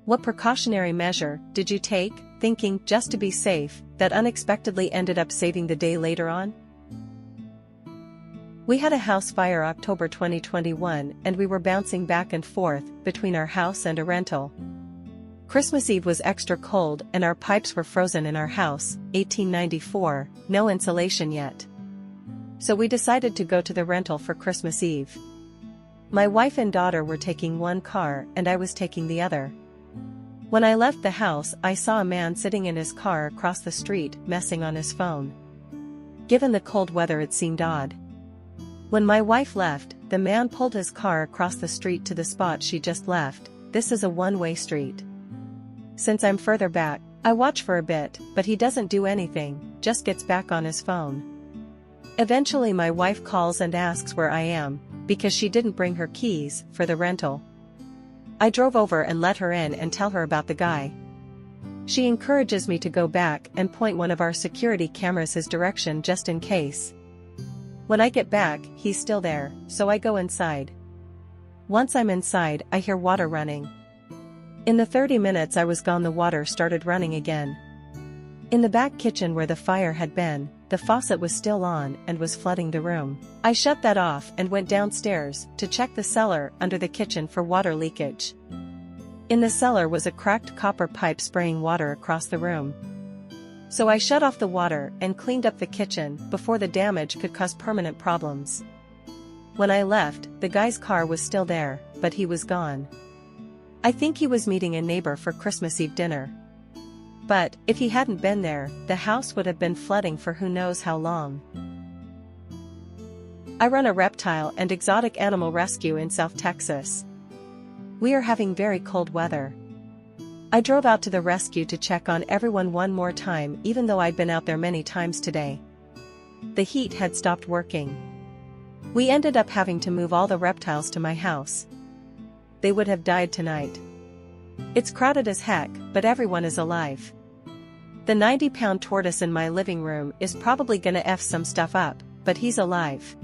What precautionary measure did you take, thinking just to be safe, that unexpectedly ended up saving the day later on? We had a house fire October 2021 and we were bouncing back and forth between our house and a rental. Christmas Eve was extra cold and our pipes were frozen in our house, 1894, no insulation yet. So we decided to go to the rental for Christmas Eve. My wife and daughter were taking one car and I was taking the other. When I left the house, I saw a man sitting in his car across the street messing on his phone. Given the cold weather, it seemed odd. When my wife left, the man pulled his car across the street to the spot she just left. This is a one-way street. Since I'm further back, I watch for a bit, but he doesn't do anything, just gets back on his phone. Eventually my wife calls and asks where I am, because she didn't bring her keys for the rental. I drove over and let her in and tell her about the guy. She encourages me to go back and point one of our security cameras his direction just in case. When I get back, he's still there, so I go inside. Once I'm inside, I hear water running. In the 30 minutes I was gone, the water started running again. In the back kitchen where the fire had been, the faucet was still on and was flooding the room. I shut that off and went downstairs to check the cellar under the kitchen for water leakage. In the cellar was a cracked copper pipe spraying water across the room. So I shut off the water and cleaned up the kitchen before the damage could cause permanent problems. When I left, the guy's car was still there, but he was gone. I think he was meeting a neighbor for Christmas Eve dinner. But, if he hadn't been there, the house would have been flooding for who knows how long. I run a reptile and exotic animal rescue in South Texas. We are having very cold weather. I drove out to the rescue to check on everyone one more time, even though I'd been out there many times today. The heat had stopped working. We ended up having to move all the reptiles to my house. They would have died tonight. It's crowded as heck, but everyone is alive. The 90-pound tortoise in my living room is probably gonna F some stuff up, but he's alive.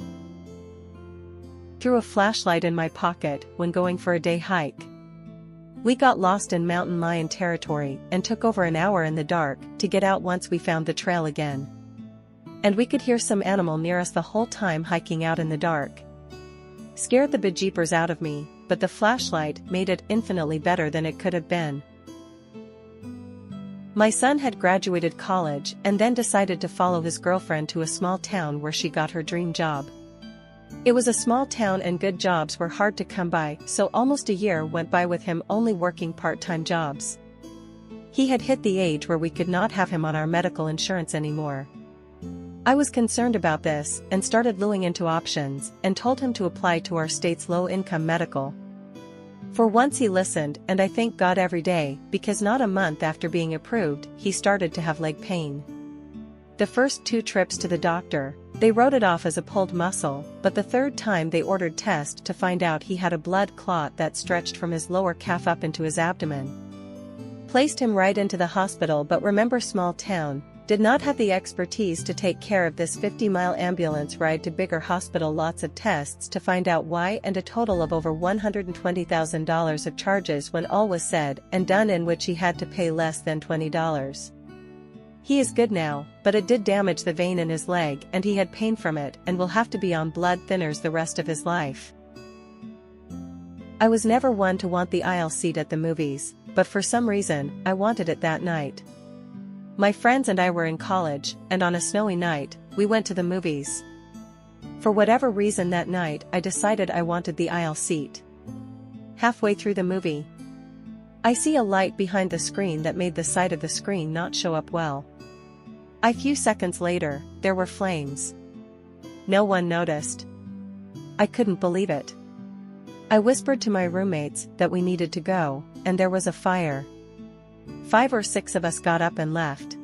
Threw a flashlight in my pocket when going for a day hike. We got lost in mountain lion territory and took over an hour in the dark to get out once we found the trail again. And we could hear some animal near us the whole time hiking out in the dark. Scared the bejeepers out of me, but the flashlight made it infinitely better than it could have been. My son had graduated college and then decided to follow his girlfriend to a small town where she got her dream job. It was a small town and good jobs were hard to come by, so almost a year went by with him only working part-time jobs. He had hit the age where we could not have him on our medical insurance anymore. I was concerned about this and started looking into options and told him to apply to our state's low-income medical. For once he listened, and I thank God every day, because not a month after being approved, he started to have leg pain. The first 2 trips to the doctor, they wrote it off as a pulled muscle, but the third time they ordered tests to find out he had a blood clot that stretched from his lower calf up into his abdomen. Placed him right into the hospital, but remember, small town, did not have the expertise to take care of this 50-mile ambulance ride to bigger hospital, lots of tests to find out why, and a total of over $120,000 of charges when all was said and done, in which he had to pay less than $20. He is good now, but it did damage the vein in his leg and he had pain from it and will have to be on blood thinners the rest of his life. I was never one to want the aisle seat at the movies, but for some reason, I wanted it that night. My friends and I were in college, and on a snowy night, we went to the movies. For whatever reason that night, I decided I wanted the aisle seat. Halfway through the movie, I see a light behind the screen that made the side of the screen not show up well. A few seconds later, there were flames. No one noticed. I couldn't believe it. I whispered to my roommates that we needed to go, and there was a fire. 5 or 6 of us got up and left.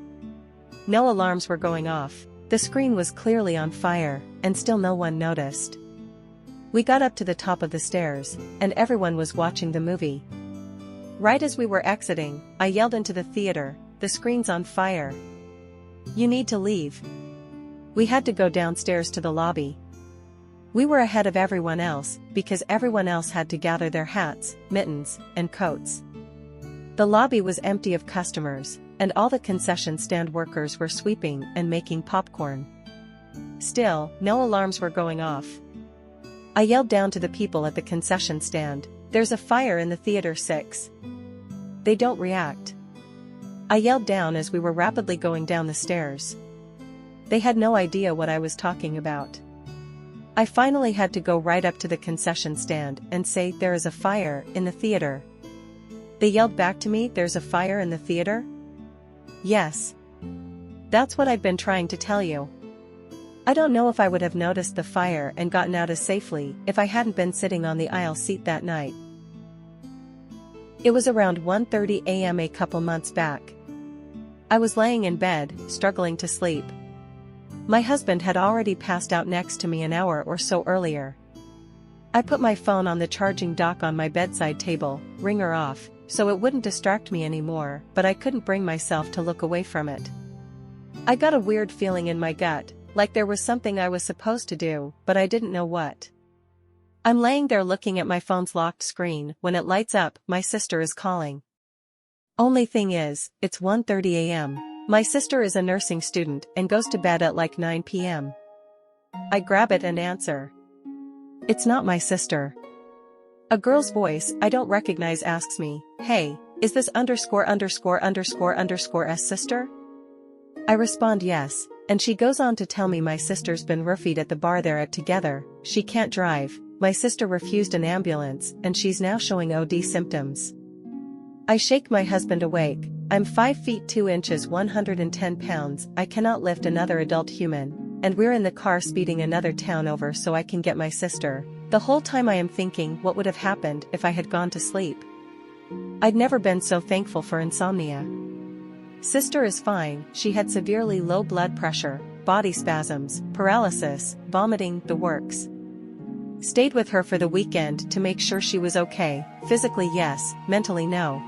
No alarms were going off. The screen was clearly on fire, and still no one noticed. We got up to the top of the stairs, and everyone was watching the movie. Right as we were exiting, I yelled into the theater, "The screen's on fire. You need to leave." We had to go downstairs to the lobby. We were ahead of everyone else, because everyone else had to gather their hats, mittens, and coats. The lobby was empty of customers, and all the concession stand workers were sweeping and making popcorn. Still, no alarms were going off. I yelled down to the people at the concession stand, "There's a fire in the Theater 6. They don't react." I yelled down as we were rapidly going down the stairs. They had no idea what I was talking about. I finally had to go right up to the concession stand and say, "There is a fire in the theater." They yelled back to me, "There's a fire in the theater?" Yes. That's what I'd been trying to tell you. I don't know if I would have noticed the fire and gotten out as safely if I hadn't been sitting on the aisle seat that night. It was around 1:30 a.m. a couple months back. I was laying in bed, struggling to sleep. My husband had already passed out next to me an hour or so earlier. I put my phone on the charging dock on my bedside table, ringer off, so it wouldn't distract me anymore, but I couldn't bring myself to look away from it. I got a weird feeling in my gut, like there was something I was supposed to do, but I didn't know what. I'm laying there looking at my phone's locked screen when it lights up, "My sister is calling." Only thing is, it's 1:30 a.m. My sister is a nursing student and goes to bed at like 9 p.m. I grab it and answer. It's not my sister. A girl's voice I don't recognize asks me, "Hey, is this ______S sister?" I respond yes, and she goes on to tell me my sister's been roofied at the bar they're at together, she can't drive, my sister refused an ambulance and she's now showing OD symptoms. I shake my husband awake. I'm 5 feet 2 inches 110 pounds, I cannot lift another adult human, and we're in the car speeding another town over so I can get my sister. The whole time I am thinking what would have happened if I had gone to sleep. I'd never been so thankful for insomnia. Sister is fine, she had severely low blood pressure, body spasms, paralysis, vomiting, the works. Stayed with her for the weekend to make sure she was okay, physically yes, mentally no.